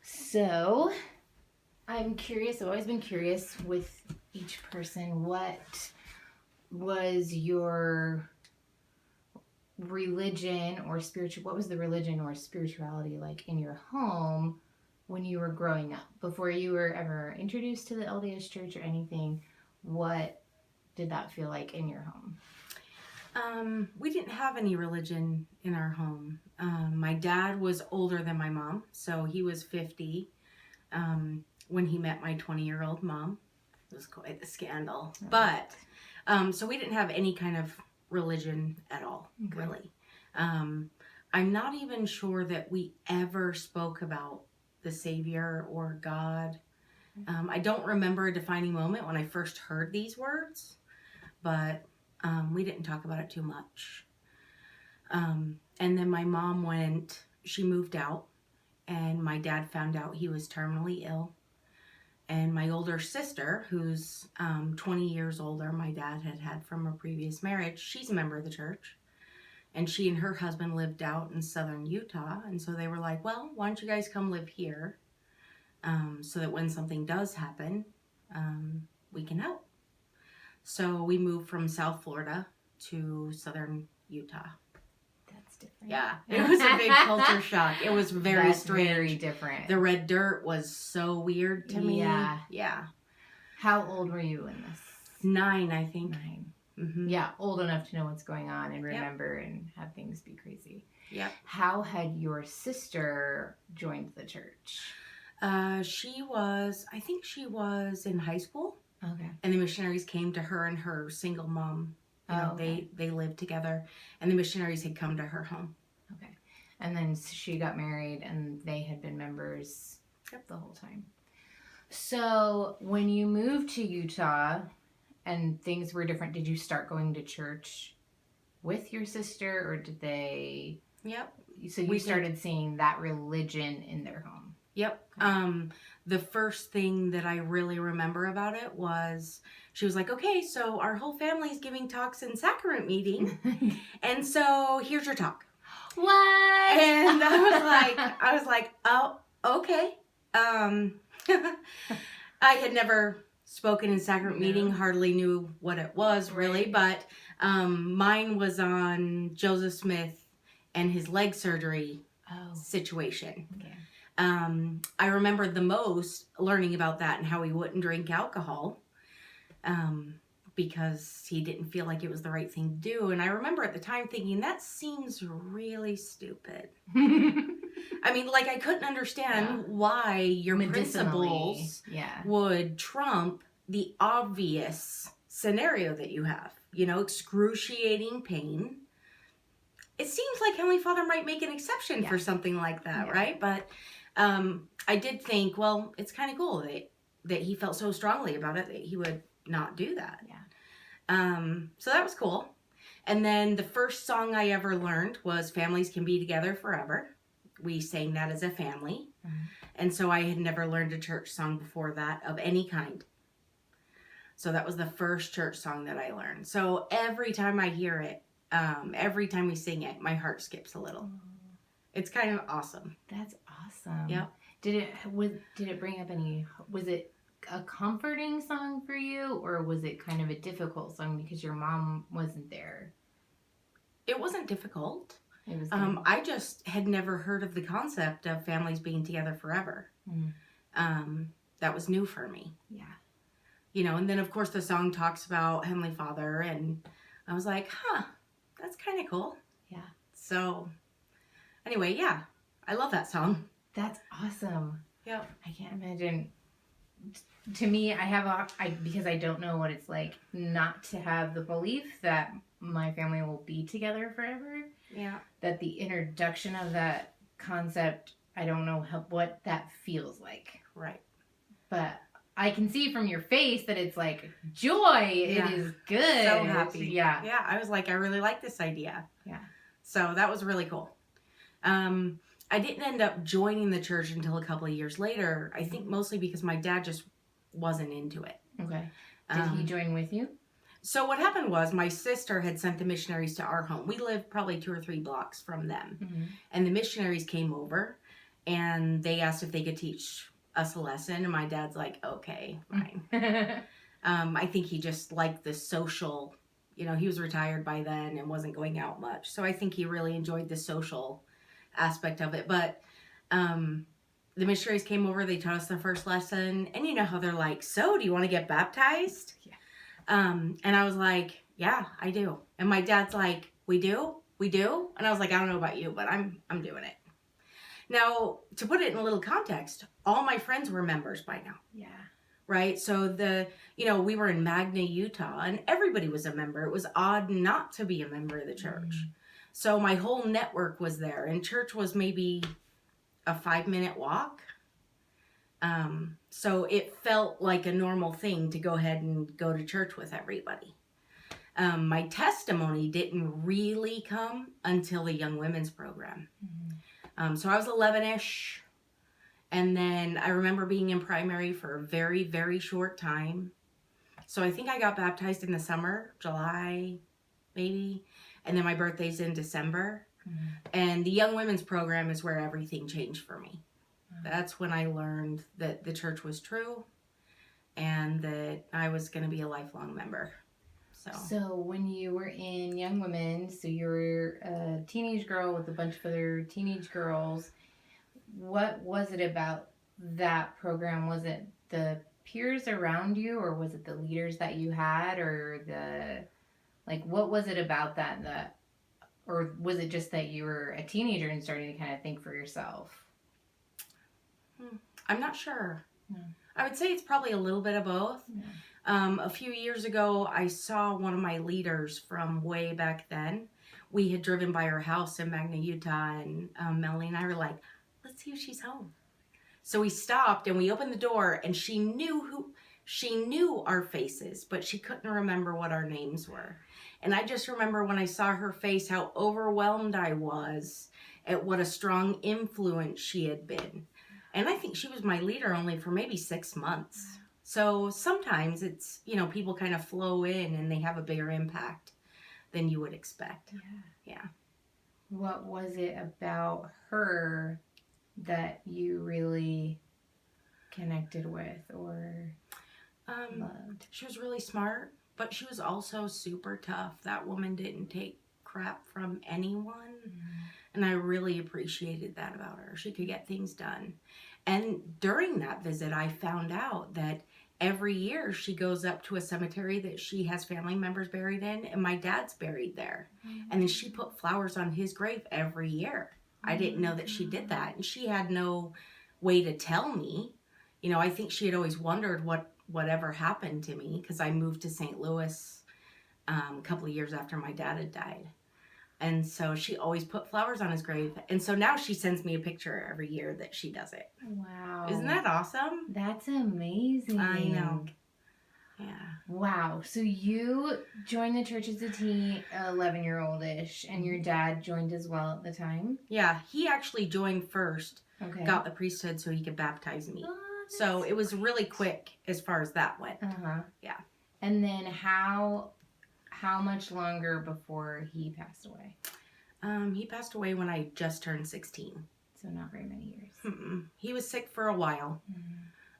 So, I'm curious, I've always been curious with each person, what was your religion or spiritual, what was the religion or spirituality like in your home when you were growing up? Before you were ever introduced to the LDS church or anything, what did that feel like in your home? We didn't have any religion in our home. My dad was older than my mom, so he was 50 when he met my 20-year-old mom. It was quite the scandal. But, so we didn't have any kind of religion at all, really. I'm not even sure that we ever spoke about the Savior or God. I don't remember a defining moment when I first heard these words, but we didn't talk about it too much. And then my mom she moved out, and my dad found out he was terminally ill. And my older sister, who's 20 years older, my dad had from a previous marriage, she's a member of the church. And she and her husband lived out in southern Utah. And so they were like, well, why don't you guys come live here so that when something does happen, we can help. So we moved from South Florida to southern Utah. That's different. Yeah, it was a big culture shock. It was very strange. Very different. The red dirt was so weird to me. Yeah. How old were you in this? 9, I think. 9. Mm-hmm. Yeah, old enough to know what's going on and remember and have things be crazy. Yeah. How had your sister joined the church? I think she was in high school. Okay. And the missionaries came to her and her single mom. They lived together, and the missionaries had come to her home. Okay. And then she got married, and they had been members the whole time. So when you moved to Utah and things were different, did you start going to church with your sister, or did they... Yep. So you started seeing that religion in their home. Yep. The first thing that I really remember about it was she was like, okay, so our whole family's giving talks in sacrament meeting. And so here's your talk. What? And I was like, oh, okay. I had never spoken in sacrament meeting, hardly knew what it was really, but mine was on Joseph Smith and his leg surgery situation. Okay. I remember the most learning about that and how he wouldn't drink alcohol because he didn't feel like it was the right thing to do. And I remember at the time thinking, that seems really stupid. I mean, like, I couldn't understand why your principles would trump the obvious scenario that you have. You know, excruciating pain. It seems like Heavenly Father might make an exception for something like that, right? But I did think, well, it's kind of cool that he felt so strongly about it that he would not do that. Yeah. So that was cool. And then the first song I ever learned was Families Can Be Together Forever. We sang that as a family. Mm-hmm. And so I had never learned a church song before that of any kind. So that was the first church song that I learned. So every time I hear it, every time we sing it, my heart skips a little. It's kind of awesome. That's awesome. Yep. Did it bring up any, was it a comforting song for you, or was it kind of a difficult song because your mom wasn't there? It wasn't difficult. It was I just had never heard of the concept of families being together forever. That was new for me. Yeah. You know, and then of course the song talks about Heavenly Father, and I was like, that's kind of cool. Yeah. So anyway, yeah, I love that song. That's awesome. Yep. I can't imagine. To me, because I don't know what it's like not to have the belief that my family will be together forever. Yeah. That the introduction of that concept, I don't know what that feels like. Right. But I can see from your face that it's like joy. Yeah. It is good. So happy. Yeah. Yeah. I was like, I really like this idea. Yeah. So that was really cool. I didn't end up joining the church until a couple of years later. I think mostly because my dad just wasn't into it. Okay. Did he join with you? So what happened was my sister had sent the missionaries to our home. We lived probably 2 or 3 blocks from them. Mm-hmm. And the missionaries came over and they asked if they could teach us a lesson, and my dad's like, okay, fine. I think he just liked the social, he was retired by then and wasn't going out much. So I think he really enjoyed the social aspect of it. But the missionaries came over, they taught us the first lesson, and you know how they're like, so do you want to get baptized? Yeah. And I was like, yeah, I do. And my dad's like, we do? And I was like, I don't know about you, but I'm doing it. Now, to put it in a little context, all my friends were members by now. Yeah. Right? So we were in Magna, Utah, and everybody was a member. It was odd not to be a member of the church. So my whole network was there, and church was maybe a 5-minute walk. So it felt like a normal thing to go ahead and go to church with everybody. My testimony didn't really come until the young women's program. So I was 11-ish. And then I remember being in primary for a very, very short time. So I think I got baptized in the summer, July, maybe. And then my birthday's in December. And the young women's program is where everything changed for me. That's when I learned that the church was true and that I was going to be a lifelong member. So when you were in Young Women, so you were a teenage girl with a bunch of other teenage girls, what was it about that program? Was it the peers around you, or was it the leaders that you had, or what was it about that, or was it just that you were a teenager and starting to kind of think for yourself? I'm not sure. No. I would say it's probably a little bit of both. Yeah. A few years ago, I saw one of my leaders from way back then. We had driven by her house in Magna, Utah, and Melanie and I were like, let's see if she's home. So we stopped and we opened the door, and she knew our faces, but she couldn't remember what our names were. And I just remember when I saw her face, how overwhelmed I was at what a strong influence she had been. And I think she was my leader only for maybe 6 months. So sometimes it's, people kind of flow in and they have a bigger impact than you would expect. Yeah. What was it about her that you really connected with or loved? She was really smart, but she was also super tough. That woman didn't take crap from anyone. And I really appreciated that about her. She could get things done. And during that visit, I found out that every year she goes up to a cemetery that she has family members buried in, and my dad's buried there. And then she put flowers on his grave every year. I didn't know that she did that, and she had no way to tell me. I think she had always wondered whatever happened to me, because I moved to St. Louis a couple of years after my dad had died. And so she always put flowers on his grave. And so now she sends me a picture every year that she does it. Wow. Isn't that awesome? That's amazing. I know. Yeah. Wow. So you joined the church as a 11-year-old-ish, and your dad joined as well at the time? Yeah. He actually joined first. Okay. Got the priesthood so he could baptize me. Oh, so it was really quick as far as that went. Yeah. And then how much longer before he passed away? He passed away when I just turned 16. So not very many years. He was sick for a while.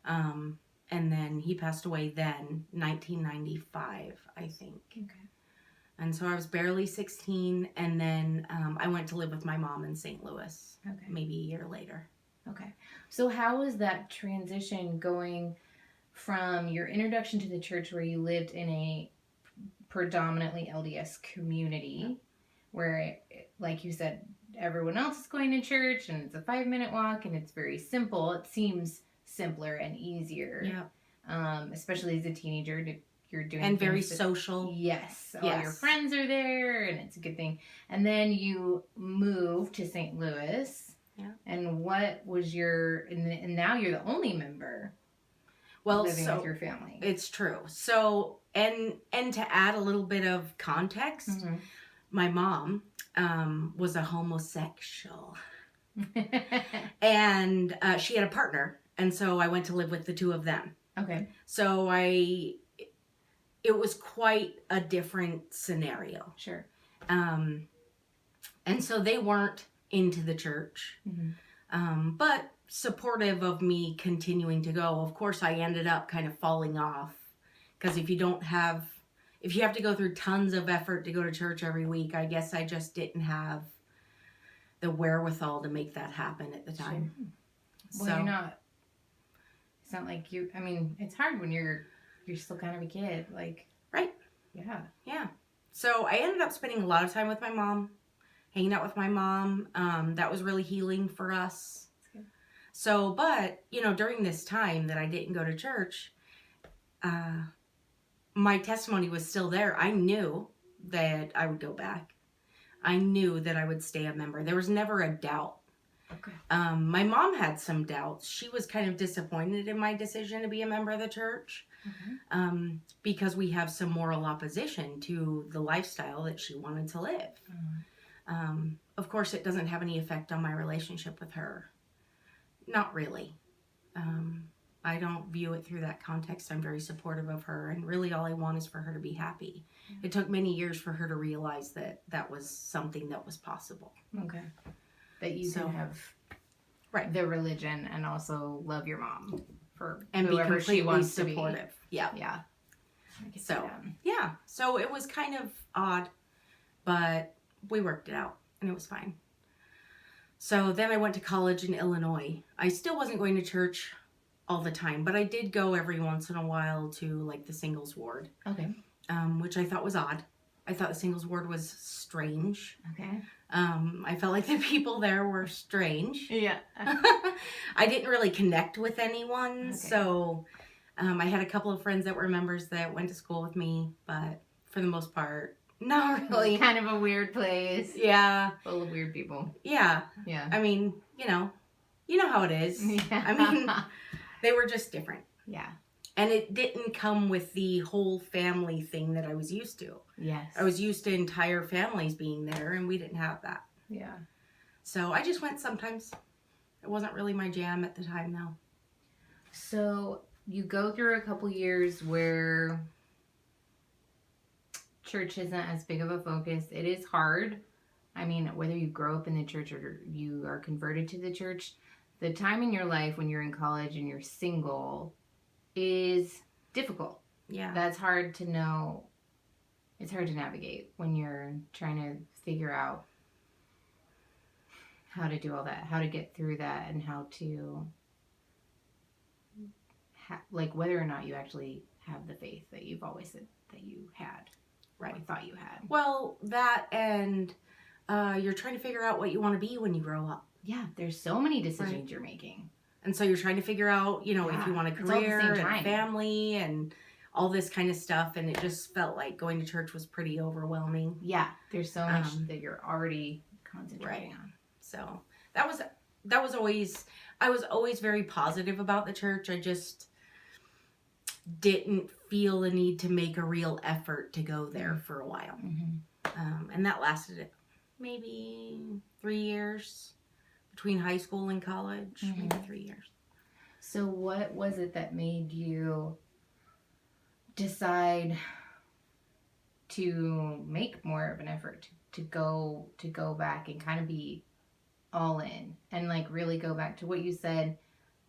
And then he passed away then, 1995, I think. Okay. And so I was barely 16, and then I went to live with my mom in St. Louis, maybe a year later. Okay. So how was that transition going from your introduction to the church, where you lived in a predominantly LDS community, where, like you said, everyone else is going to church and it's a 5-minute walk and it's very simple. It seems simpler and easier. Yeah. Especially as a teenager, you're doing and very social. Yes. All your friends are there and it's a good thing. And then you moved to St. Louis. Yeah. And what was and now you're the only member. Well, living with your family. It's true. So, and to add a little bit of context, my mom was a homosexual. And she had a partner. And so I went to live with the two of them. Okay. So it was quite a different scenario. Sure. And so they weren't into the church. But supportive of me continuing to go. Of course, I ended up kind of falling off because if you have to go through tons of effort to go to church every week, I guess I just didn't have the wherewithal to make that happen at the time. Sure. Well, it's not like you, I mean, it's hard when you're still kind of a kid, like. Right. Yeah. Yeah. So I ended up spending a lot of time with my mom, hanging out with my mom. That was really healing for us. That's good. So, but, during this time that I didn't go to church, my testimony was still there. I knew that I would go back. I knew that I would stay a member. There was never a doubt. Okay. My mom had some doubts. She was kind of disappointed in my decision to be a member of the church. Mm-hmm. Because we have some moral opposition to the lifestyle that she wanted to live. Mm-hmm. Of course, it doesn't have any effect on my relationship with her. Not really. I don't view it through that context. I'm very supportive of her, and really all I want is for her to be happy. Mm-hmm. It took many years for her to realize that that was something that was possible. Okay. That you can have the religion and also love your mom for and whoever be she wants supportive. To be. Yeah. Yeah. So it was kind of odd, but we worked it out and it was fine. So then I went to college in Illinois. I still wasn't going to church all the time, but I did go every once in a while to like the singles ward. Okay. Which I thought was odd. I thought the singles ward was strange. Okay. I felt like the people there were strange. Yeah. I didn't really connect with anyone, so I had a couple of friends that were members that went to school with me, but for the most part, not really. Kind of a weird place. Yeah. Full of weird people. Yeah. Yeah. I mean, you know how it is. Yeah. I mean, they were just different. Yeah. And it didn't come with the whole family thing that I was used to. Yes. I was used to entire families being there, and we didn't have that. Yeah. So I just went sometimes. It wasn't really my jam at the time, though. So you go through a couple years where church isn't as big of a focus. It is hard. I mean, whether you grow up in the church or you are converted to the church, the time in your life when you're in college and you're single is difficult. Yeah. That's hard to know. It's hard to navigate when you're trying to figure out how to do all that, how to get through that, and how to, like, whether or not you actually have the faith that you've always said that you had. Right. Or thought you had. Well, that and you're trying to figure out what you want to be when you grow up. Yeah, there's so many decisions you're making. And so you're trying to figure out, if you want a career and family and all this kind of stuff. And it just felt like going to church was pretty overwhelming. Yeah, there's so much that you're already concentrating on. So that was always, I was always very positive about the church. I just didn't feel the need to make a real effort to go there for a while. Mm-hmm. And that lasted maybe 3 years. Between high school and college, maybe 3 years. So what was it that made you decide to make more of an effort to go back and kind of be all in and like really go back to what you said?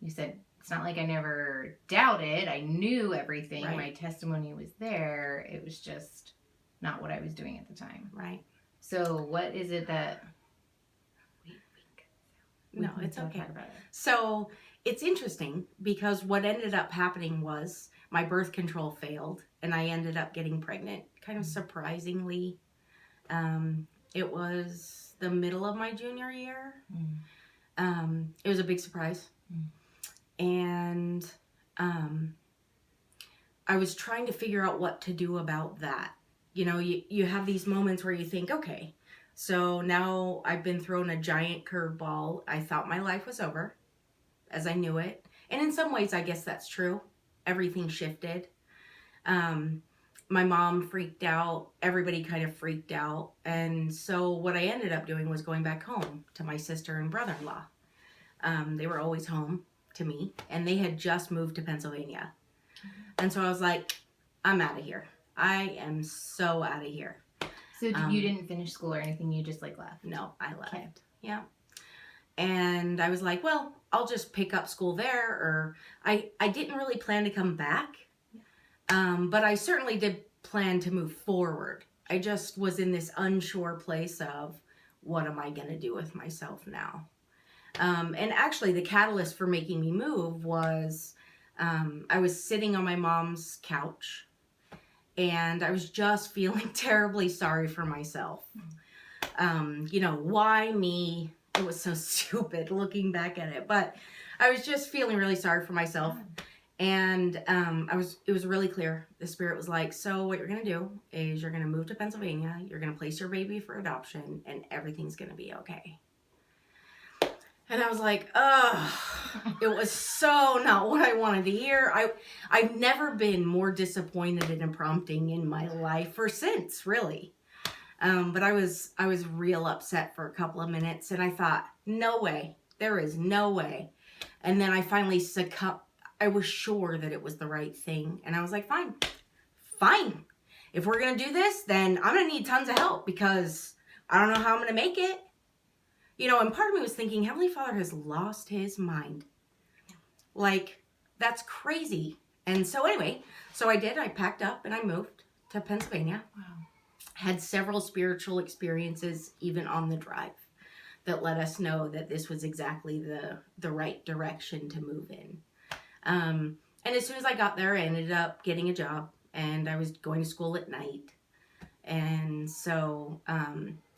You said, it's not like I never doubted. I knew everything. Right. My testimony was there. It was just not what I was doing at the time. Right. So what is it that... No, it's okay. So it's interesting because what ended up happening was my birth control failed and I ended up getting pregnant kind of surprisingly. It was the middle of my junior year. It was a big surprise. And I was trying to figure out what to do about that. You have these moments where you think, okay, so now I've been thrown a giant curveball. I thought my life was over as I knew it. And in some ways, I guess that's true. Everything shifted. My mom freaked out. Everybody kind of freaked out. And so what I ended up doing was going back home to my sister and brother-in-law. They were always home to me. And they had just moved to Pennsylvania. And so I was like, I'm out of here. I am so out of here. So you didn't finish school or anything? You just like left? No, I left. Okay. Yeah. And I was like, well, I'll just pick up school there. Or I didn't really plan to come back. But I certainly did plan to move forward. I just was in this unsure place of, what am I going to do with myself now? And actually, the catalyst for making me move was I was sitting on my mom's couch and I was just feeling terribly sorry for myself. Why me? It was so stupid looking back at it, but I was just feeling really sorry for myself. And it was really clear. The Spirit was like, so what you're going to do is you're going to move to Pennsylvania. You're going to place your baby for adoption and everything's going to be okay. And I was like, ugh, it was so not what I wanted to hear. I've never been more disappointed and prompting in my life or since, really. But I was real upset for a couple of minutes and I thought, no way, there is no way. And then I finally succumbed. I was sure that it was the right thing. And I was like, fine. If we're going to do this, then I'm going to need tons of help because I don't know how I'm going to make it. And part of me was thinking, Heavenly Father has lost his mind. Like, that's crazy. And so anyway, I packed up and I moved to Pennsylvania. Wow. Had several spiritual experiences even on the drive that let us know that this was exactly the right direction to move in. And as soon as I got there, I ended up getting a job and I was going to school at night. And so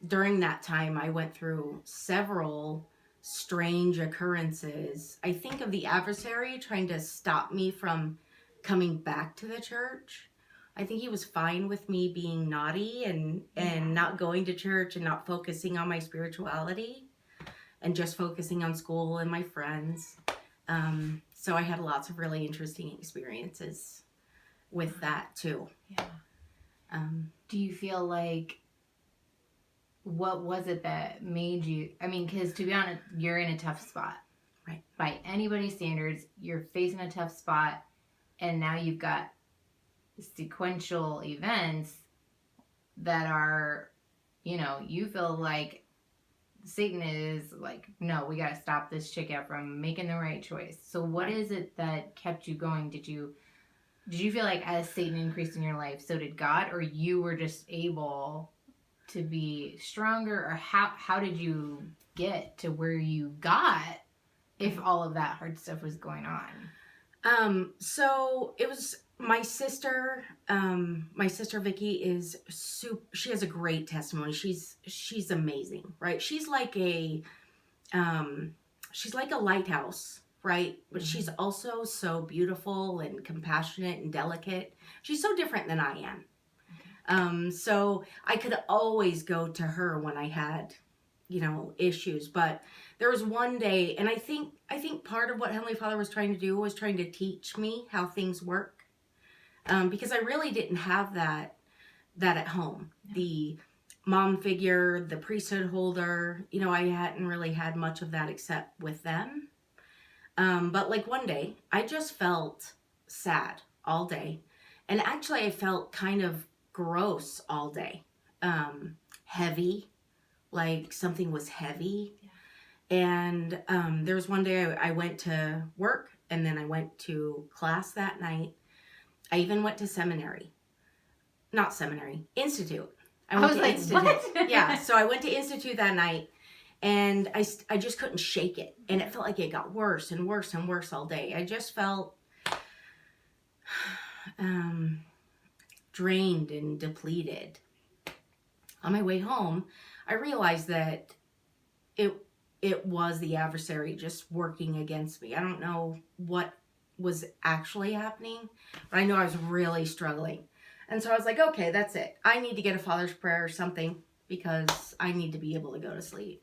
during that time, I went through several strange occurrences. I think of the adversary trying to stop me from coming back to the church. I think he was fine with me being naughty and not going to church and not focusing on my spirituality and just focusing on school and my friends. So I had lots of really interesting experiences with that too. Yeah. Do you feel like, what was it that made you, because to be honest, you're in a tough spot. Right. By anybody's standards, you're facing a tough spot and now you've got sequential events that are, you feel like Satan is like, no, we got to stop this chick out from making the right choice. So what is it that kept you going? Did you feel like as Satan increased in your life, so did God, or you were just able to be stronger, or how did you get to where you got if all of that hard stuff was going on? So it was my sister Vicky she has a great testimony. She's amazing, right? She's like a lighthouse, right? But she's also so beautiful and compassionate and delicate. She's so different than I am. So I could always go to her when I had, issues. But there was one day, and I think part of what Heavenly Father was trying to do was trying to teach me how things work. Because I really didn't have that at home. Yeah. The mom figure, the priesthood holder, I hadn't really had much of that except with them. But like one day, I just felt sad all day. And actually I felt kind of gross all day. Heavy, like something was heavy. Yeah. And there was one day I went to work and then I went to class that night. I even went to institute. I went to institute. What? Yeah, so I went to institute that night and I just couldn't shake it. And it felt like it got worse and worse and worse all day. I just felt drained and depleted. On my way home, I realized that it was the adversary just working against me. I don't know what was actually happening, but I know I was really struggling. And so I was like, okay, that's it. I need to get a Father's Prayer or something because I need to be able to go to sleep.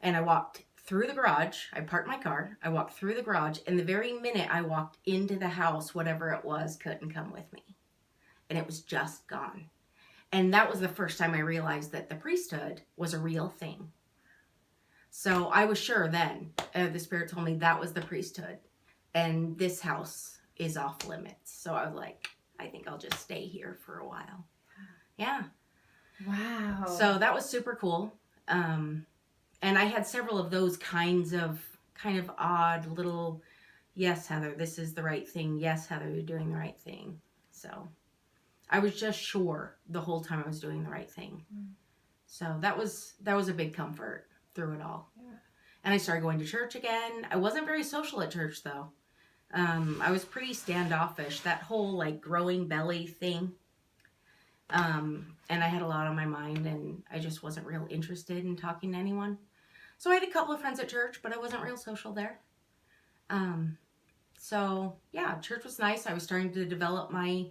And I walked through the garage. I parked my car. I walked through the garage, and the very minute I walked into the house, whatever it was couldn't come with me. And it was just gone. And that was the first time I realized that the priesthood was a real thing. So I was sure then, the Spirit told me that was the priesthood. And this house is off limits. So I was like, I think I'll just stay here for a while. Yeah. Wow. So that was super cool. And And I had several of those kind of odd little, yes, Heather, this is the right thing. Yes, Heather, you're doing the right thing. So I was just sure the whole time I was doing the right thing. So that was a big comfort through it all. Yeah. And I started going to church again. I wasn't very social at church though. I was pretty standoffish. That whole like growing belly thing. And I had a lot on my mind, and I just wasn't real interested in talking to anyone. So I had a couple of friends at church, but I wasn't real social there. So yeah, church was nice. I was starting to develop my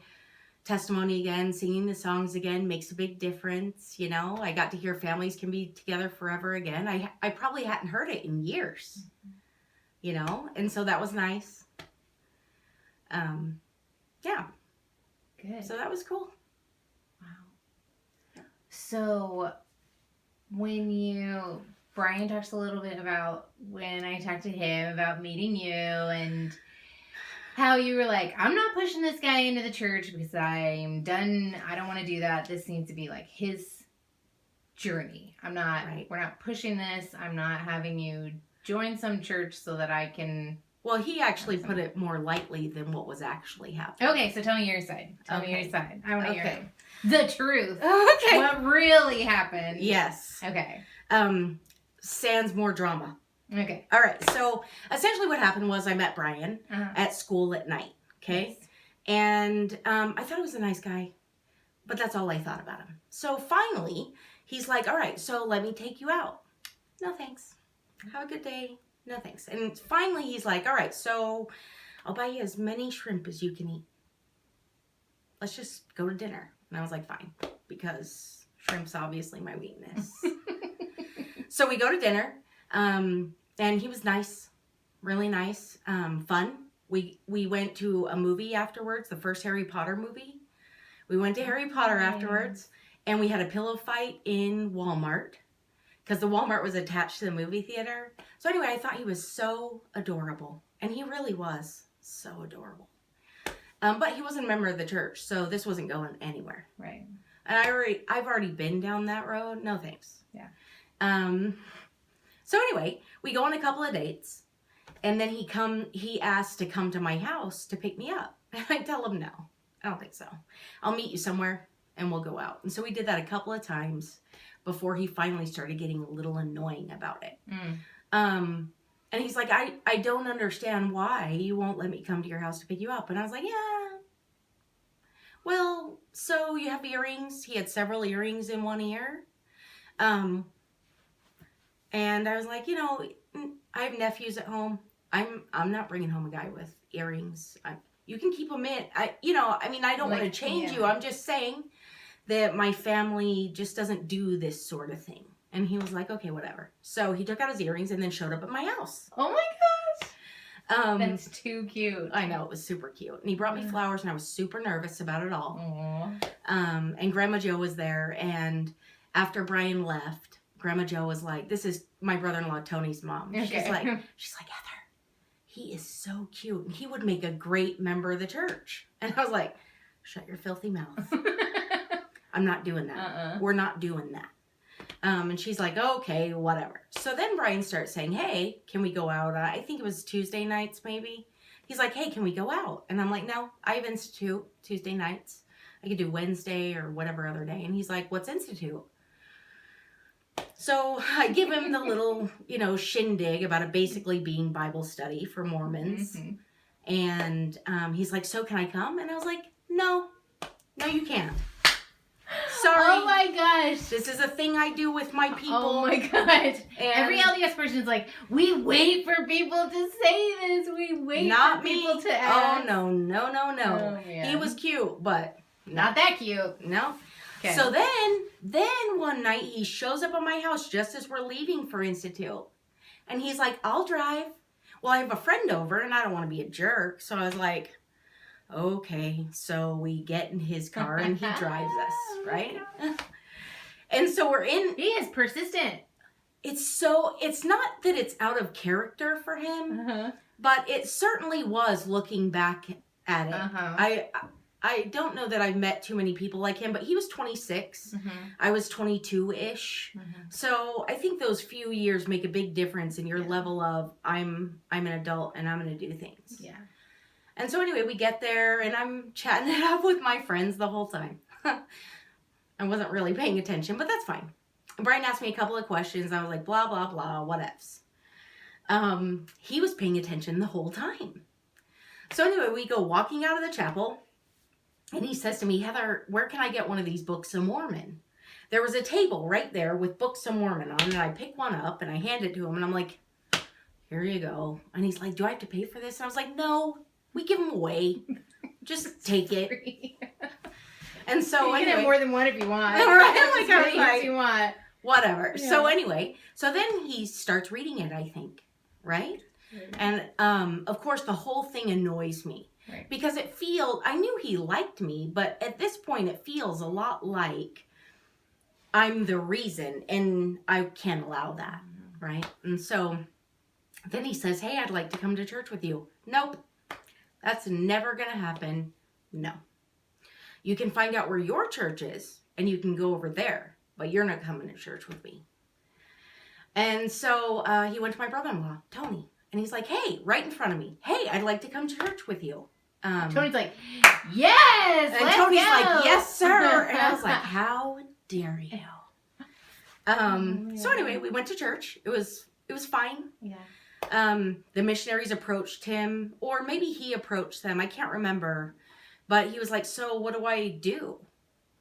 testimony again, singing the songs again makes a big difference. You know, I got to hear families can be together forever again. I probably hadn't heard it in years, you know, and so that was nice. Yeah. Good. So that was cool. Wow. So Brian talks a little bit about when I talked to him about meeting you and how you were like, I'm not pushing this guy into the church because I'm done. I don't want to do that. This needs to be like his journey. We're not pushing this. I'm not having you join some church so that I can. Well, he actually put it more lightly than what was actually happening. Okay, so tell me your side. Tell me your side. I want to hear the truth. Okay. What really happened. Yes. Okay. Sans more drama. Okay. All right. So essentially what happened was I met Brian at school at night. Okay. Nice. And I thought he was a nice guy, but that's all I thought about him. So finally he's like, all right, so let me take you out. No, thanks. Have a good day. No, thanks. And finally he's like, all right, so I'll buy you as many shrimp as you can eat. Let's just go to dinner. And I was like, fine, because shrimp's obviously my weakness. So we go to dinner. And he was nice, really nice, fun. We went to a movie afterwards, the first Harry Potter movie. We went to Harry Potter afterwards, and we had a pillow fight in Walmart because the Walmart was attached to the movie theater. So anyway, I thought he was so adorable, and he really was so adorable. But he wasn't a member of the church, so this wasn't going anywhere. Right. And I've already been down that road. No thanks. Yeah. So anyway, we go on a couple of dates, and then he asked to come to my house to pick me up. And I tell him no, I don't think so. I'll meet you somewhere and we'll go out. And so we did that a couple of times before he finally started getting a little annoying about it. And he's like, I don't understand why you won't let me come to your house to pick you up. And I was like, yeah. Well, so you have earrings. He had several earrings in one ear. And I was like, you know, I have nephews at home. I'm not bringing home a guy with earrings. You can keep them in. I don't want to change you. I'm just saying that my family just doesn't do this sort of thing. And he was like, okay, whatever. So he took out his earrings and then showed up at my house. Oh my gosh. That's too cute. I know, it was super cute. And he brought me flowers, and I was super nervous about it all. Aww. And Grandma Jo was there. And after Brian left, Grandma Jo was like, this is my brother-in-law Tony's mom. Okay. She's like, Heather, he is so cute. And he would make a great member of the church. And I was like, shut your filthy mouth. I'm not doing that. We're not doing that. And she's like, okay, whatever. So then Brian starts saying, hey, can we go out? I think it was Tuesday nights maybe. He's like, hey, can we go out? And I'm like, no, I have Institute Tuesday nights. I could do Wednesday or whatever other day. And he's like, what's Institute? So I give him the little, shindig about it basically being Bible study for Mormons. Mm-hmm. And he's like, so can I come? And I was like, no, you can't. Sorry. Oh my gosh. This is a thing I do with my people. Oh my god. Every LDS person is like, we wait for people to say this. We wait for people to ask. Oh, no. Oh, he was cute, but not that cute. No. Okay. So then one night he shows up at my house just as we're leaving for Institute. And he's like, I'll drive. Well, I have a friend over and I don't want to be a jerk. So I was like, okay. So we get in his car and he drives us, right? And so we're in. He is persistent. It's not that it's out of character for him, but it certainly was looking back at it. I don't know that I've met too many people like him, but he was 26. Mm-hmm. I was 22-ish. Mm-hmm. So I think those few years make a big difference in your Yeah. level of I'm an adult and I'm going to do things. Yeah. And so anyway, we get there and I'm chatting it up with my friends the whole time. I wasn't really paying attention, but that's fine. Brian asked me a couple of questions. I was like, blah, blah, blah, whatevs. He was paying attention the whole time. So anyway, we go walking out of the chapel. And he says to me, Heather, where can I get one of these Books of Mormon? There was a table right there with Books of Mormon on it. And I pick one up and I hand it to him. And I'm like, here you go. And he's like, do I have to pay for this? And I was like, no, we give them away. Just take it. And so you anyway, can have more than one if you want. Right? Like, Like, how many you want. Whatever. Yeah. So anyway, so then he starts reading it, I think. Right? And of course, the whole thing annoys me. Right. Because I knew he liked me, but at this point it feels a lot like I'm the reason, and I can't allow that, right? And so then he says, hey, I'd like to come to church with you. Nope, that's never going to happen. No. You can find out where your church is, and you can go over there, but you're not coming to church with me. And so he went to my brother-in-law, Tony, and he's like, hey, right in front of me, hey, I'd like to come to church with you. Tony's like, yes, and let's Tony's go. like, yes, sir. And I was like, how dare you? So anyway, we went to church. It was fine. Yeah. The missionaries approached him, or maybe he approached them. I can't remember. But he was like, so what do I do?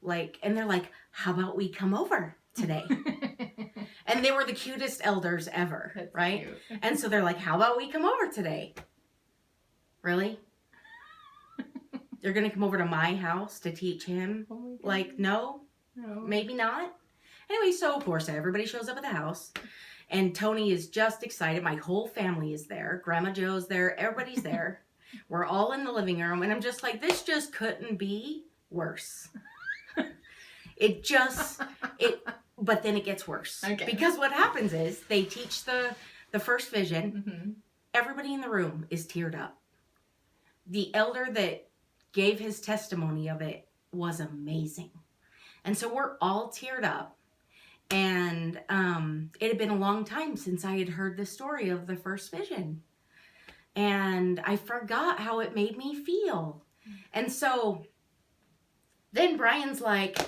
Like, and they're like, how about we come over today? And they were the cutest elders ever, That's right? cute. And so they're like, how about we come over today? Really? They're going to come over to my house to teach him? Oh my God. Like, no, maybe not. Anyway, so of course everybody shows up at the house. And Tony is just excited. My whole family is there. Grandma Joe's there. Everybody's there. We're all in the living room. And I'm just like, this just couldn't be worse. But then it gets worse. Okay. Because what happens is they teach the first vision. Mm-hmm. Everybody in the room is teared up. The elder that gave his testimony of it was amazing. And so we're all teared up. And it had been a long time since I had heard the story of the first vision. And I forgot how it made me feel. And so then Brian's like,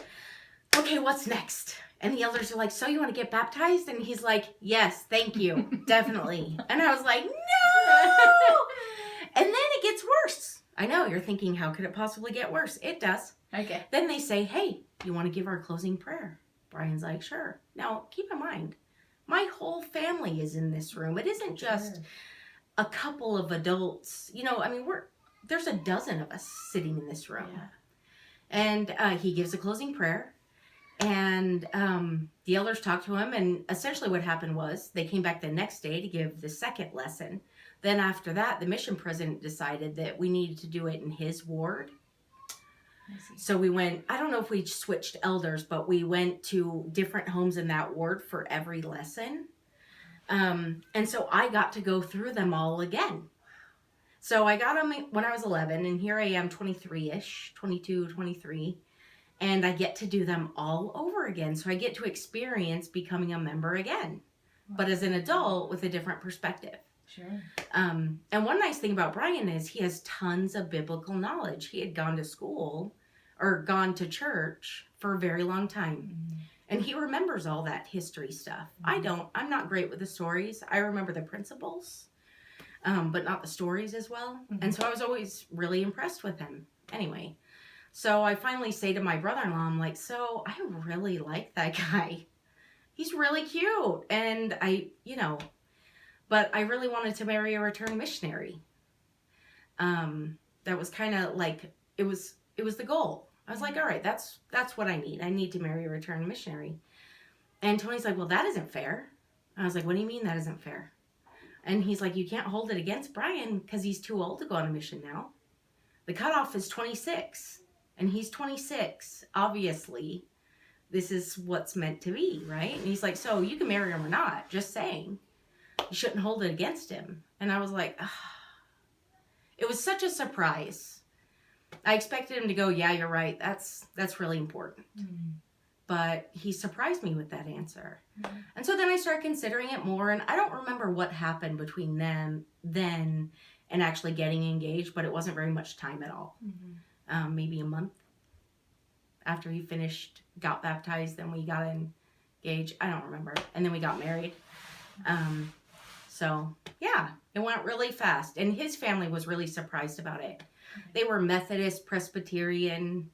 okay, what's next? And the elders are like, so you want to get baptized? And he's like, yes, thank you, definitely. And I was like, no! And then it gets worse. I know, you're thinking, how could it possibly get worse? It does. Okay. Then they say, hey, you want to give our closing prayer? Brian's like, sure. Now, keep in mind, my whole family is in this room. It isn't just a couple of adults. You know, I mean, there's a dozen of us sitting in this room. Yeah. And he gives a closing prayer. And the elders talked to him. And essentially what happened was they came back the next day to give the second lesson. Then after that, the mission president decided that we needed to do it in his ward. I see. So we went, I don't know if we switched elders, but we went to different homes in that ward for every lesson. And so I got to go through them all again. So I got them when I was 11, and here I am 23-ish, 22, 23, and I get to do them all over again. So I get to experience becoming a member again, but as an adult with a different perspective. Sure. And one nice thing about Brian is he has tons of biblical knowledge. He had gone to school or gone to church for a very long time. Mm-hmm. And he remembers all that history stuff. I don't. I'm not great with the stories. I remember the principles, but not the stories as well. Mm-hmm. And so I was always really impressed with him. Anyway, so I finally say to my brother-in-law, I'm like, so I really like that guy. He's really cute. And but I really wanted to marry a return missionary. That was kind of like, it was the goal. I was like, all right, that's what I need. I need to marry a return missionary. And Tony's like, well, that isn't fair. I was like, what do you mean that isn't fair? And he's like, you can't hold it against Brian because he's too old to go on a mission now. The cutoff is 26 and he's 26. Obviously, this is what's meant to be, right? And he's like, so you can marry him or not, just saying. You shouldn't hold it against him. And I was like, it was such a surprise. I expected him to go, yeah, you're right. That's really important. Mm-hmm. But he surprised me with that answer. Mm-hmm. And so then I started considering it more, and I don't remember what happened between them then and actually getting engaged, but it wasn't very much time at all. Mm-hmm. Maybe a month after he finished, got baptized, then we got engaged. I don't remember. And then we got married. So yeah, it went really fast. And his family was really surprised about it. They were Methodist, Presbyterian.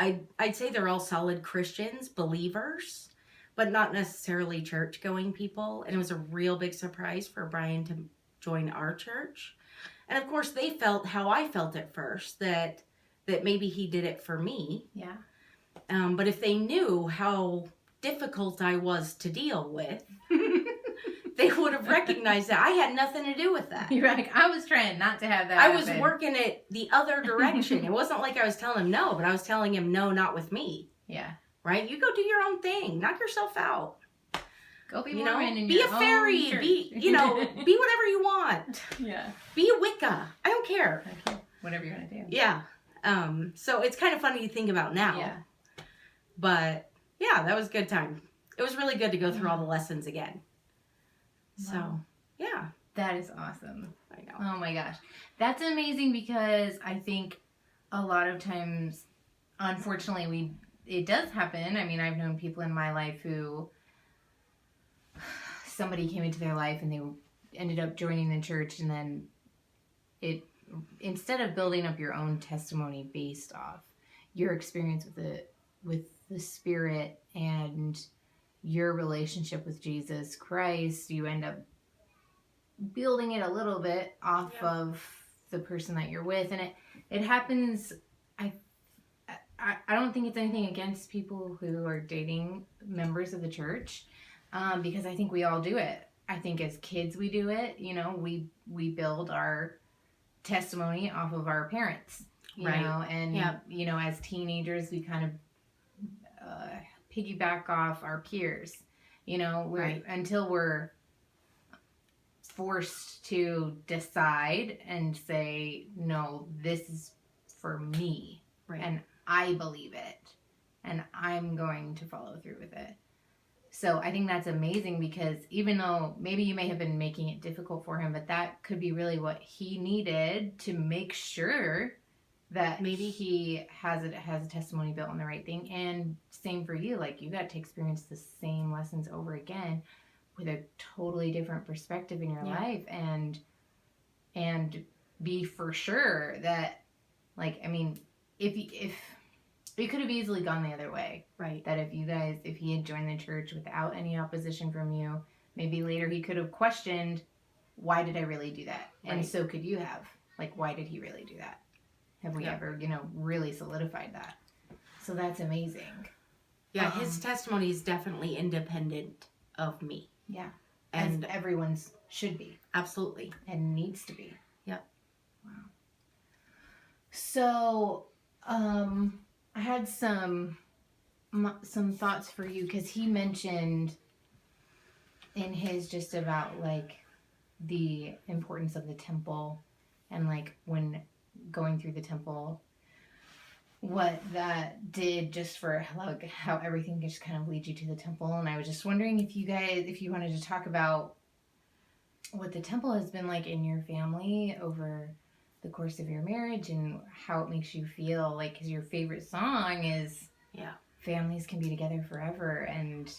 I'd say they're all solid Christians, believers, but not necessarily church-going people. And it was a real big surprise for Brian to join our church. And of course, they felt how I felt at first, that maybe he did it for me. Yeah. But if they knew how difficult I was to deal with, they would have recognized that I had nothing to do with that. You're like, I was trying not to have that I was happen. working it the other direction. It wasn't like I was telling him no, but I was telling him no, not with me. Yeah. Right? You go do your own thing. Knock yourself out. Go be You Mormon know, in be your a fairy. own church. Be whatever you want. Yeah. Be a Wicca. I don't care. Okay. Whatever you want to do. Yeah. So it's kind of funny to think about now. Yeah. But yeah, that was a good time. It was really good to go through all the lessons again. So, Wow. yeah. That is awesome. I know. Oh my gosh. That's amazing, because I think a lot of times, unfortunately, it does happen. I mean, I've known people in my life who somebody came into their life and they ended up joining the church, and then instead of building up your own testimony based off your experience with the Spirit and your relationship with Jesus Christ, you end up building it a little bit off of the person that you're with. And it happens. I don't think it's anything against people who are dating members of the church, because I think we all do it. I think as kids we do it. You know, we build our testimony off of our parents, you know, and you know, as teenagers we kind of piggyback off our peers, you know, until we're forced to decide and say, no, this is for me, and I believe it, and I'm going to follow through with it. So I think that's amazing, because even though maybe you may have been making it difficult for him, but that could be really what he needed to make sure that maybe he has a testimony built on the right thing. And same for you, like you got to experience the same lessons over again with a totally different perspective in your life, and be for sure that, like, I mean, if it could have easily gone the other way, right? That if he had joined the church without any opposition from you, maybe later he could have questioned, why did I really do that? And so could you have, like, why did he really do that? Have we ever, you know, really solidified that? So that's amazing. Yeah, his testimony is definitely independent of me. Yeah. And as everyone's should be. Absolutely. And needs to be. Yep. Wow. So, I had some thoughts for you, because he mentioned in his just about, like, the importance of the temple, and, like, when going through the temple, what that did just for, like, how everything just kind of leads you to the temple. And I was just wondering if you wanted to talk about what the temple has been like in your family over the course of your marriage, and how it makes you feel, like, because your favorite song is Families Can Be Together Forever. And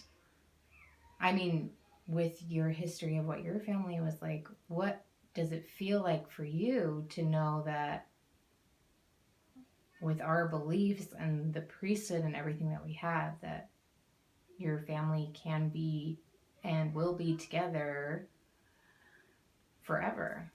I mean, with your history of what your family was like, what does it feel like for you to know that with our beliefs and the priesthood and everything that we have, that your family can be and will be together forever?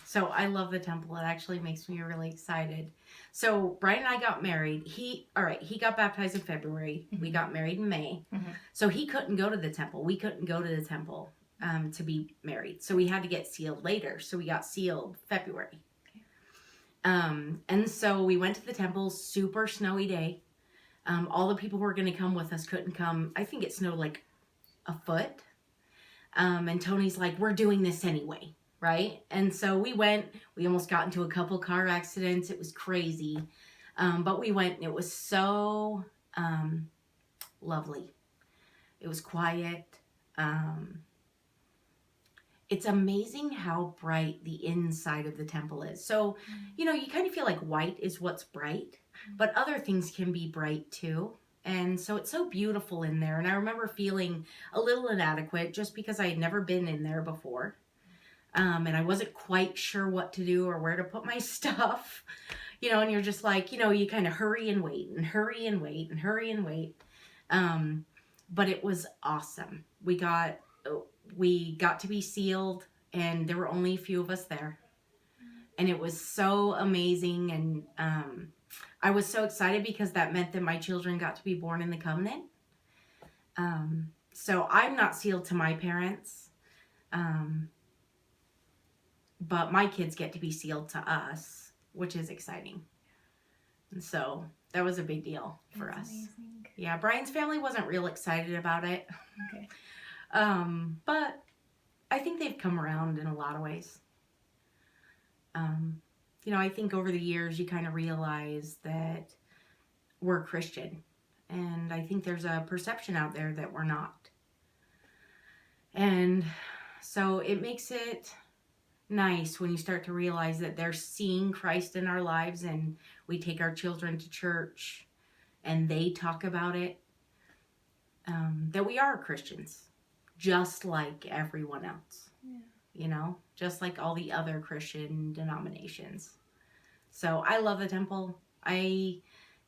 So I love the temple. It actually makes me really excited. So Brian and I got married. He got baptized in February. Mm-hmm. We got married in May. Mm-hmm. So he couldn't go to the temple. We couldn't go to the temple to be married. So we had to get sealed later. So we got sealed February. And so we went to the temple, super snowy day. All the people who were going to come with us couldn't come. I think it snowed like a foot. And Tony's like, we're doing this anyway. right? And so we went. We almost got into a couple car accidents. It was crazy. But we went, and it was so lovely. It was quiet. Um, it's amazing how bright the inside of the temple is. So, you kind of feel like white is what's bright, but other things can be bright too. And so it's so beautiful in there. And I remember feeling a little inadequate just because I had never been in there before. And I wasn't quite sure what to do or where to put my stuff, and you're just like, you kind of hurry and wait and hurry and wait and hurry and wait. But it was awesome. We got to be sealed, and there were only a few of us there, and it was so amazing. And I was so excited because that meant that my children got to be born in the covenant. So I'm not sealed to my parents, but my kids get to be sealed to us, which is exciting. And so that was a big deal for us. Amazing. Yeah, Brian's family wasn't real excited about it. Okay. But I think they've come around in a lot of ways. I think over the years you kind of realize that we're Christian. And I think there's a perception out there that we're not. And so it makes it nice when you start to realize that they're seeing Christ in our lives, and we take our children to church and they talk about it, that we are Christians just like everyone else. Just like all the other Christian denominations. So I love the temple. I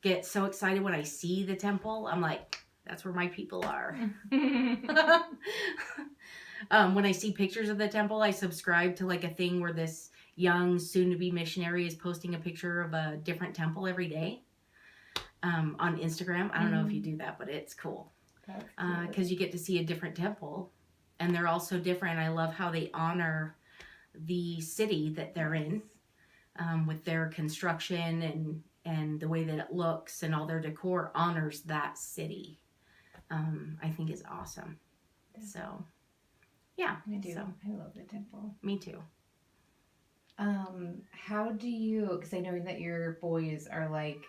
get so excited when I see the temple. I'm like, that's where my people are. When I see pictures of the temple, I subscribe to like a thing where this young soon-to-be missionary is posting a picture of a different temple every day on Instagram. I don't know if you do that, but it's cool. Because you get to see a different temple, and they're all so different. I love how they honor the city that they're in, with their construction and the way that it looks, and all their decor honors that city. I think is awesome. So, yeah. I do. So, I love the temple. Me too. How do you, because I know that your boys are like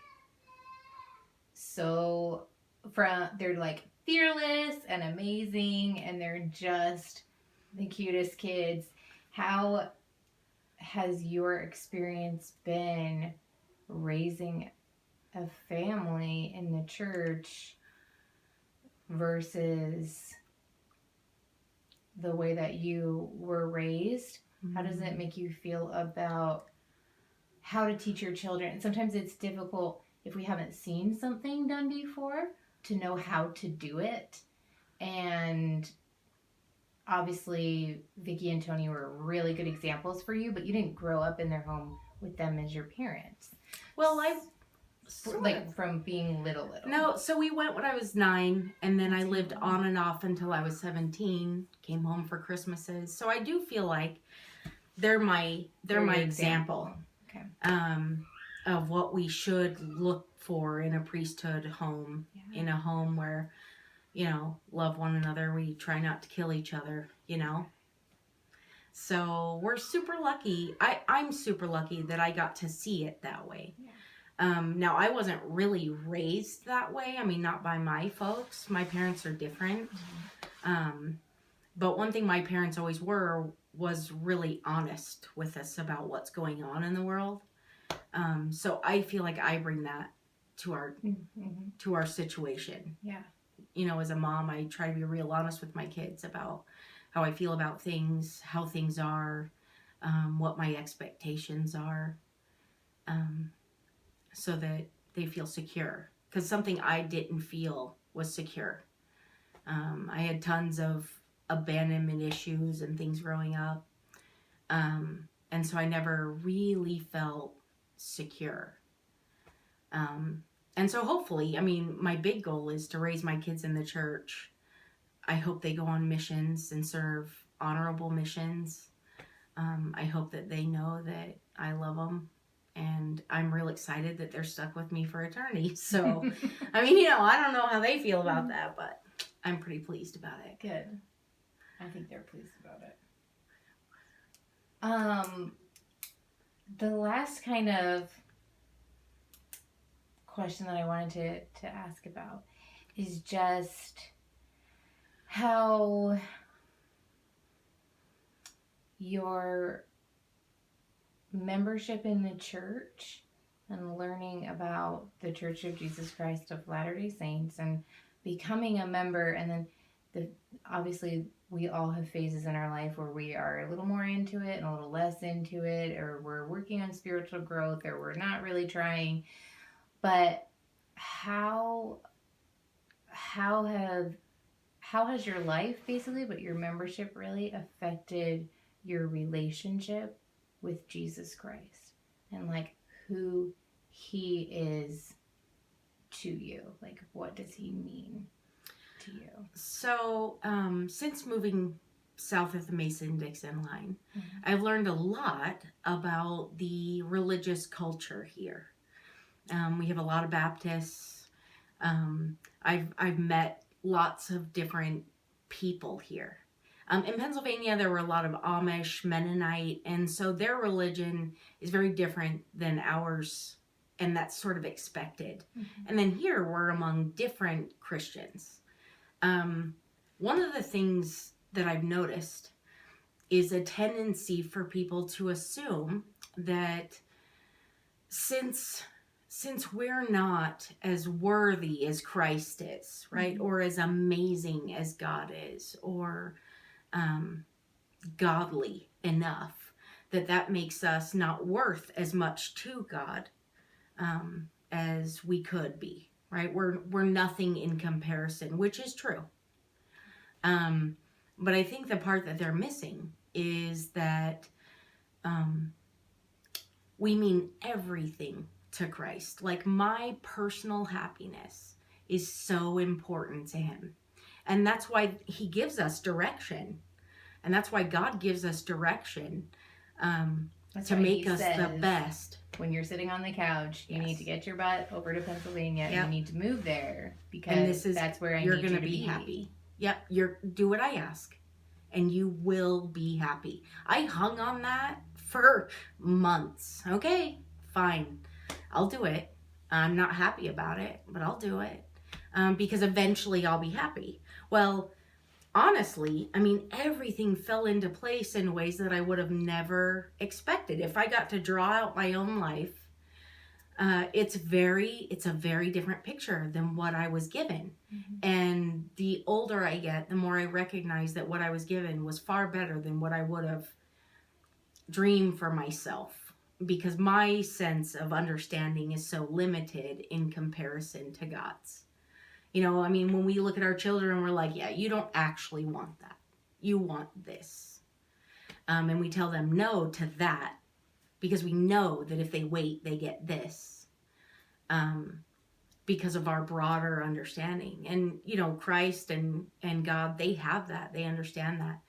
they're like fearless and amazing, and they're just the cutest kids. How has your experience been raising a family in the church versus the way that you were raised? How does it make you feel about how to teach your children? And sometimes it's difficult if we haven't seen something done before to know how to do it. And obviously, Vicky and Tony were really good examples for you, but you didn't grow up in their home with them as your parents. Well, from being little. No, so we went when I was 9, and then I lived on and off until I was 17. Came home for Christmases, so I do feel like they're my example. Okay. Of what we should look for in a priesthood home, in a home where, love one another. We try not to kill each other, So we're super lucky. I'm super lucky that I got to see it that way. Yeah. Now, I wasn't really raised that way. I mean, not by my folks. My parents are different. Mm-hmm. But one thing my parents always was really honest with us about what's going on in the world. So I feel like I bring that to our situation. Yeah. As a mom, I try to be real honest with my kids about how I feel about things, how things are, what my expectations are, so that they feel secure. Because something I didn't feel was secure. I had tons of abandonment issues and things growing up. And so I never really felt secure. And so hopefully, my big goal is to raise my kids in the church. I hope they go on missions and serve honorable missions. I hope that they know that I love them, and I'm real excited that they're stuck with me for eternity. So, I don't know how they feel about that, but I'm pretty pleased about it. Good. I think they're pleased about it. Um, the last kind of question that I wanted to ask about is just how your membership in the church and learning about the Church of Jesus Christ of Latter-day Saints and becoming a member, and then the obviously we all have phases in our life where we are a little more into it and a little less into it, or we're working on spiritual growth, or we're not really trying. But how how have how has your life basically, but your membership really affected your relationship with Jesus Christ and like who he is to you? Like, what does he mean to you? So, since moving south of the Mason-Dixon line, Mm-hmm. I've learned a lot about the religious culture here. We have a lot of Baptists. I've met lots of different people here. In Pennsylvania, there were a lot of Amish, Mennonite, and so their religion is very different than ours, and that's sort of expected. Mm-hmm. And then here, we're among different Christians. One of the things that I've noticed is a tendency for people to assume that since we're not as worthy as Christ is, right, Mm-hmm. or as amazing as God is, or godly enough, that makes us not worth as much to God as we could be, right? We're nothing in comparison, which is true. But I think the part that they're missing is that we mean everything to Christ. Like, my personal happiness is so important to him. And that's why he gives us direction. And that's why God gives us direction to make us the best. When you're sitting on the couch, you need to get your butt over to Pennsylvania. Yep. You need to move there because and this is, that's where you're need gonna you to be happy. Yep, do what I ask, and you will be happy. I hung on that for months. Okay, fine, I'll do it. I'm not happy about it, but I'll do it because eventually I'll be happy. Well, honestly, I mean, everything fell into place in ways that I would have never expected. If I got to draw out my own life, it's a very different picture than what I was given. Mm-hmm. And the older I get, the more I recognize that what I was given was far better than what I would have dreamed for myself, because my sense of understanding is so limited in comparison to God's. You know, I mean, when we look at our children, we're like, yeah, you don't actually want that. You want this. And we tell them no to that because we know that if they wait, they get this. Because of our broader understanding. And, you know, Christ and God, they have that. They understand that.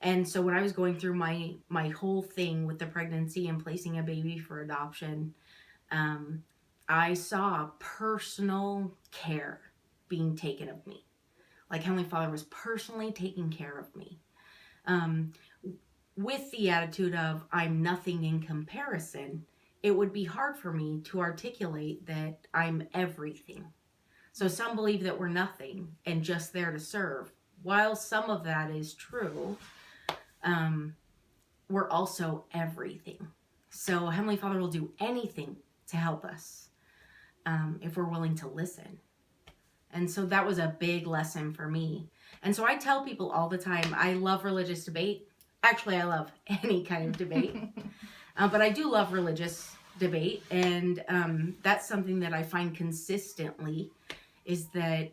And so when I was going through my whole thing with the pregnancy and placing a baby for adoption, I saw personal care being taken of me. Like, Heavenly Father was personally taking care of me. With the attitude of I'm nothing in comparison, it would be hard for me to articulate that I'm everything. So some believe that we're nothing and just there to serve. While some of that is true, we're also everything. So Heavenly Father will do anything to help us if we're willing to listen. And so that was a big lesson for me. And so I tell people all the time, I love religious debate. Actually, I love any kind of debate. But I do love religious debate. And that's something that I find consistently is that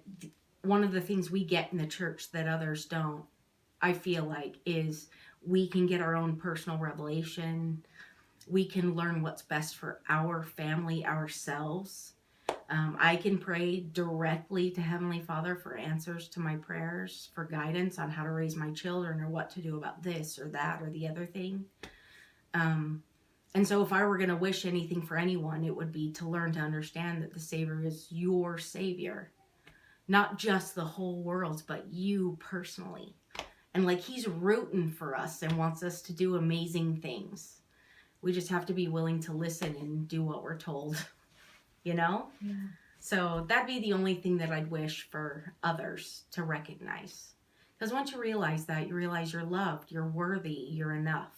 one of the things we get in the church that others don't, I feel like, is we can get our own personal revelation. We can learn what's best for our family, ourselves. I can pray directly to Heavenly Father for answers to my prayers, for guidance on how to raise my children or what to do about this or that or the other thing. And so if I were going to wish anything for anyone, it would be to learn to understand that the Savior is your Savior. Not just the whole world, but you personally. And like he's rooting for us and wants us to do amazing things. We just have to be willing to listen and do what we're told, you know? Yeah. So that'd be the only thing that I'd wish for others to recognize. Because once you realize that, you realize you're loved, you're worthy, you're enough.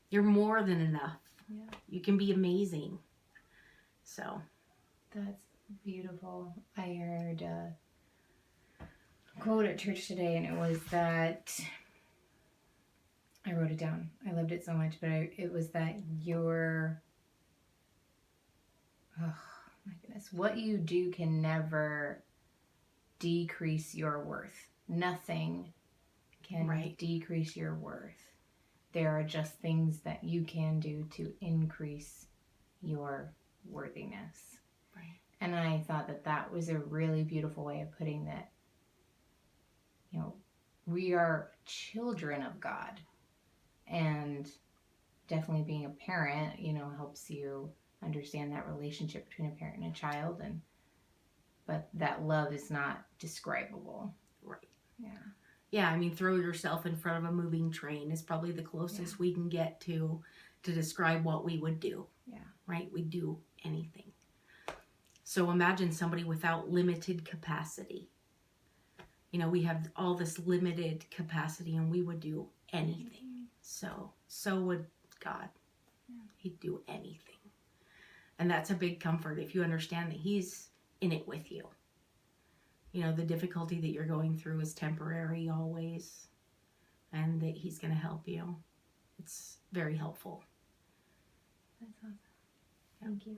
You're more than enough. Yeah. You can be amazing. So. That's beautiful. I heard a quote at church today, and it was that I wrote it down. I loved it so much, but it was that oh my goodness, what you do can never decrease your worth. Nothing can decrease your worth. There are just things that you can do to increase your worthiness. Right. And I thought that was a really beautiful way of putting that. You know, we are children of God, and definitely being a parent, you know, helps you understand that relationship between a parent and a child, but that love is not describable. Right. Yeah. Yeah, I mean, throw yourself in front of a moving train is probably the closest we can get to describe what we would do. Yeah. Right? We'd do anything. So imagine somebody without limited capacity. You know, we have all this limited capacity and we would do anything. So would God. Yeah. He'd do anything. And that's a big comfort if you understand that he's in it with you. You know, the difficulty that you're going through is temporary always, and that he's going to help you. It's very helpful. That's awesome. Thank you.